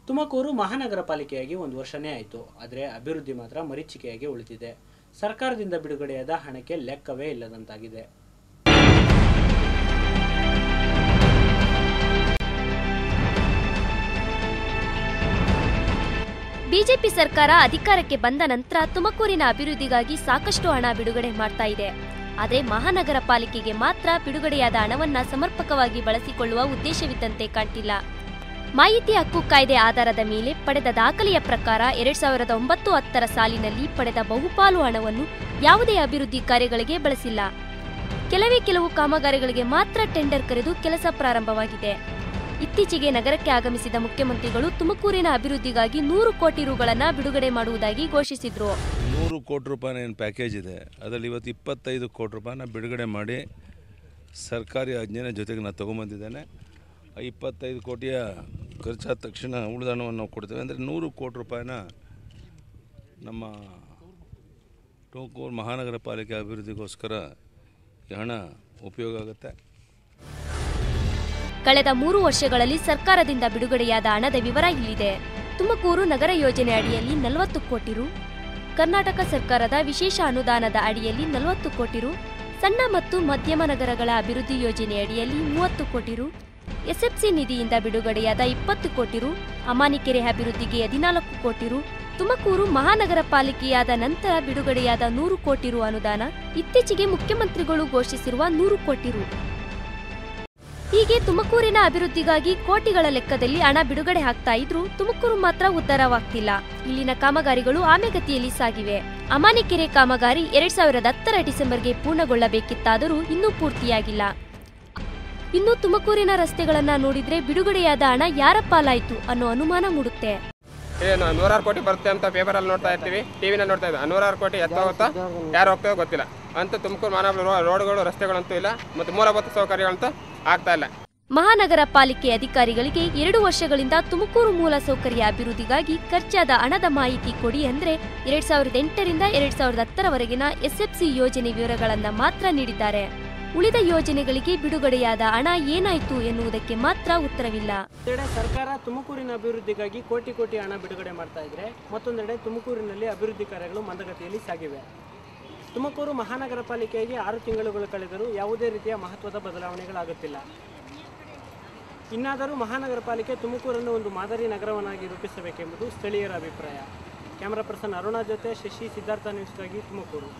ತುಮಕೂರು ಮಹಾನಗರ ಪಾಲಿಕೆಯಾಗಿ 1 ವರ್ಷನೇ ಆಯಿತು. ಆದರೆ ಅಭಿವೃದ್ಧಿ ಮಾತ್ರ ಮರೀಚಿಕೆಯಾಗಿ ಉಳಿದಿದೆ. ಸರ್ಕಾರದಿಂದ ಬಿಡುಗಡೆಯಾದ ಹಣಕ್ಕೆ ಲೆಕ್ಕವೇ ಇಲ್ಲದಂತಾಗಿದೆ. ಬಿಜೆಪಿ ಸರ್ಕಾರ ಅಧಿಕಾರಕ್ಕೆ ಬಂದ ನಂತರ ತುಮಕೂರಿನ ಅಭಿವೃದ್ಧಿಗಾಗಿ ಸಾಕಷ್ಟು ಹಣ ಬಿಡುಗಡೆ ಮಾಡ್ತಾ ಇದೆ. ಆದರೆ ಮಹಾನಗರ ಪಾಲಿಕೆಗೆ ಮಾತ್ರ ಬಿಡುಗಡೆಯಾದ ಹಣವನ್ನ ಸಮರ್ಪಕವಾಗಿ ಬಳಸಿಕೊಳ್ಳುವ ಉದ್ದೇಶವಿದ್ದಂತೆ ಕಾಣ್ತಿಲ್ಲ. ಮಾಹಿತಿ ಹಕ್ಕು ಕಾಯ್ದೆ ಆಧಾರದ ಮೇಲೆ ಪಡೆದ ದಾಖಲೆಯ ಪ್ರಕಾರ 2009-10 ಸಾಲಿನಲ್ಲಿ ಪಡೆದ ಬಹುಪಾಲು ಹಣವನ್ನು ಯಾವುದೇ ಅಭಿವೃದ್ಧಿ ಕಾರ್ಯಗಳಿಗೆ ಬಳಸಿಲ್ಲ. ಕೆಲವು ಕಾಮಗಾರಿಗಳಿಗೆ ಮಾತ್ರ ಟೆಂಡರ್ ಕರೆದು ಕೆಲಸ ಪ್ರಾರಂಭವಾಗಿದೆ. ಇತ್ತೀಚೆಗೆ ನಗರಕ್ಕೆ ಆಗಮಿಸಿದ ಮುಖ್ಯಮಂತ್ರಿಗಳು ತುಮಕೂರಿನ ಅಭಿವೃದ್ಧಿಗಾಗಿ 100 ಕೋಟಿ ರೂಗಳನ್ನು ಬಿಡುಗಡೆ ಮಾಡುವುದಾಗಿ ಘೋಷಿಸಿದ್ರು. 100 ಕೋಟಿ ರೂಪಾಯಿನ ಏನು ಪ್ಯಾಕೇಜ್ ಇದೆ ಅದರಲ್ಲಿ ಇವತ್ತು 25 ಕೋಟಿ ರೂಪಾಯಿನ ಬಿಡುಗಡೆ ಮಾಡಿ ಸರ್ಕಾರಿ ಆಜ್ಞೆನ ಜೊತೆಗೆ ನಾನು ತೊಗೊಂಬಂದಿದ್ದೇನೆ. 25 ಕೋಟಿಯ ಖರ್ಚಾದ ತಕ್ಷಣ ಉಳಿದ ಹಣವನ್ನು ನಾವು ಕೊಡ್ತೇವೆ. ಅಂದರೆ 100 ಕೋಟಿ ರೂಪಾಯಿನ ನಮ್ಮ ತುಮಕೂರು ಮಹಾನಗರ ಪಾಲಿಕೆ ಅಭಿವೃದ್ಧಿಗೋಸ್ಕರ ಈ ಹಣ ಉಪಯೋಗ ಆಗುತ್ತೆ. ಕಳೆದ 3 ವರ್ಷಗಳಲ್ಲಿ ಸರ್ಕಾರದಿಂದ ಬಿಡುಗಡೆಯಾದ ಹಣದ ವಿವರ ಇಲ್ಲಿದೆ. ತುಮಕೂರು ನಗರ ಯೋಜನೆ ಅಡಿಯಲ್ಲಿ 40 ಕೋಟಿ ರು, ಕರ್ನಾಟಕ ಸರ್ಕಾರದ ವಿಶೇಷ ಅನುದಾನದ ಅಡಿಯಲ್ಲಿ 40 ಕೋಟಿ ರು, ಸಣ್ಣ ಮತ್ತು ಮಧ್ಯಮ ನಗರಗಳ ಅಭಿವೃದ್ಧಿ ಯೋಜನೆ ಅಡಿಯಲ್ಲಿ 30 ಕೋಟಿ ರು, ಎಸ್ಎಫ್ಸಿ ನಿಧಿಯಿಂದ ಬಿಡುಗಡೆಯಾದ 20 ಕೋಟಿ ರು, ಅಮಾನಿಕೆರೆ ಅಭಿವೃದ್ಧಿಗೆ 14 ಕೋಟಿ ರು, ತುಮಕೂರು ಮಹಾನಗರ ಪಾಲಿಕೆಯಾದ ನಂತರ ಬಿಡುಗಡೆಯಾದ 100 ಕೋಟಿ ರು ಅನುದಾನ, ಇತ್ತೀಚೆಗೆ ಮುಖ್ಯಮಂತ್ರಿಗಳು ಘೋಷಿಸಿರುವ 100 ಕೋಟಿ ರು. ಹೀಗೆ ತುಮಕೂರಿನ ಅಭಿವೃದ್ಧಿಗಾಗಿ ಕೋಟಿಗಳ ಲೆಕ್ಕದಲ್ಲಿ ಹಣ ಬಿಡುಗಡೆ ಆಗ್ತಾ ಇದ್ರೂ ತುಮಕೂರು ಮಾತ್ರ ಉದ್ಧಾರವಾಗ್ತಿಲ್ಲ. ಇಲ್ಲಿನ ಕಾಮಗಾರಿಗಳು ಆಮೆಗತಿಯಲ್ಲಿ ಸಾಗಿವೆ. ಅಮಾನಿಕೆರೆ ಕಾಮಗಾರಿ 2010 ಡಿಸೆಂಬರ್ಗೆ ಪೂರ್ಣಗೊಳ್ಳಬೇಕಿತ್ತಾದರೂ ಇನ್ನೂ ಪೂರ್ತಿಯಾಗಿಲ್ಲ. ಇನ್ನು ತುಮಕೂರಿನ ರಸ್ತೆಗಳನ್ನ ನೋಡಿದ್ರೆ ಬಿಡುಗಡೆಯಾದ ಹಣ ಯಾರ ಪಾಲಾಯ್ತು ಅನ್ನೋ ಅನುಮಾನ ಮೂಡುತ್ತೆ. 106 ಕೋಟಿ ಬರುತ್ತೆ ಅಂತ ಪೇಪರಲ್ಲಿ ನೋಡ್ತಾ ಇರ್ತೀವಿ, ಟಿವಿನಲ್ಲಿ ನೋಡ್ತಾ ಇದ್ದೀವಿ. 106 ಕೋಟಿ ಎತ್ತ ಹೋಗುತ್ತಾ ಯಾರು ಹೋಗ್ತಾರೋ ಗೊತ್ತಿಲ್ಲ. ಅಂತ ತುಮಕೂರು ಮಹಾನಗರ ರೋಡ್ಗಳು ರಸ್ತೆಗಳಂತೂ ಇಲ್ಲ ಮತ್ತು ಮೂಲಭೂತ ಸೌಕರ್ಯಗಳಂತೂ ಆಗ್ತಾ ಇಲ್ಲ. ಮಹಾನಗರ ಪಾಲಿಕೆ ಅಧಿಕಾರಿಗಳಿಗೆ 2 ವರ್ಷಗಳಿಂದ ತುಮಕೂರು ಮೂಲ ಸೌಕರ್ಯ ಅಭಿವೃದ್ಧಿಗಾಗಿ ಖರ್ಚಾದ ಹಣದ ಮಾಹಿತಿ ಕೊಡಿ ಅಂದ್ರೆ 2008ರಿಂದ 2010ರವರೆಗಿನ ಎಸ್ಎಫ್ಸಿ ಯೋಜನೆ ವಿವರಗಳನ್ನ ಮಾತ್ರ ನೀಡಿದ್ದಾರೆ. ಉಳಿದ ಯೋಜನೆಗಳಿಗೆ ಬಿಡುಗಡೆಯಾದ ಹಣ ಏನಾಯ್ತು ಎನ್ನುವುದಕ್ಕೆ ಮಾತ್ರ ಉತ್ತರವಿಲ್ಲ. ಒಂದೆಡೆ ಸರ್ಕಾರ ತುಮಕೂರಿನ ಅಭಿವೃದ್ಧಿಗಾಗಿ ಕೋಟಿ ಹಣ ಬಿಡುಗಡೆ ಮಾಡ್ತಾ ಇದ್ರೆ, ಮತ್ತೊಂದೆಡೆ ತುಮಕೂರಿನಲ್ಲಿ ಅಭಿವೃದ್ಧಿ ಕಾರ್ಯಗಳು ಮಂದಗತಿಯಲ್ಲಿ ಸಾಗಿವೆ. ತುಮಕೂರು ಮಹಾನಗರ ಪಾಲಿಕೆಗೆ 6 ತಿಂಗಳುಗಳು ಕಳೆದರೂ ಯಾವುದೇ ರೀತಿಯ ಮಹತ್ವದ ಬದಲಾವಣೆಗಳಾಗುತ್ತಿಲ್ಲ. ಇನ್ನಾದರೂ ಮಹಾನಗರ ಪಾಲಿಕೆ ತುಮಕೂರನ್ನು ಒಂದು ಮಾದರಿ ನಗರವನ್ನಾಗಿ ರೂಪಿಸಬೇಕೆಂಬುದು ಸ್ಥಳೀಯರ ಅಭಿಪ್ರಾಯ. ಕ್ಯಾಮರಾ ಪರ್ಸನ್ ಅರುಣಾ ಜೊತೆ ಶಶಿ, ಸಿದ್ಧಾರ್ಥ ನ್ಯೂಸ್ಗಾಗಿ ತುಮಕೂರು.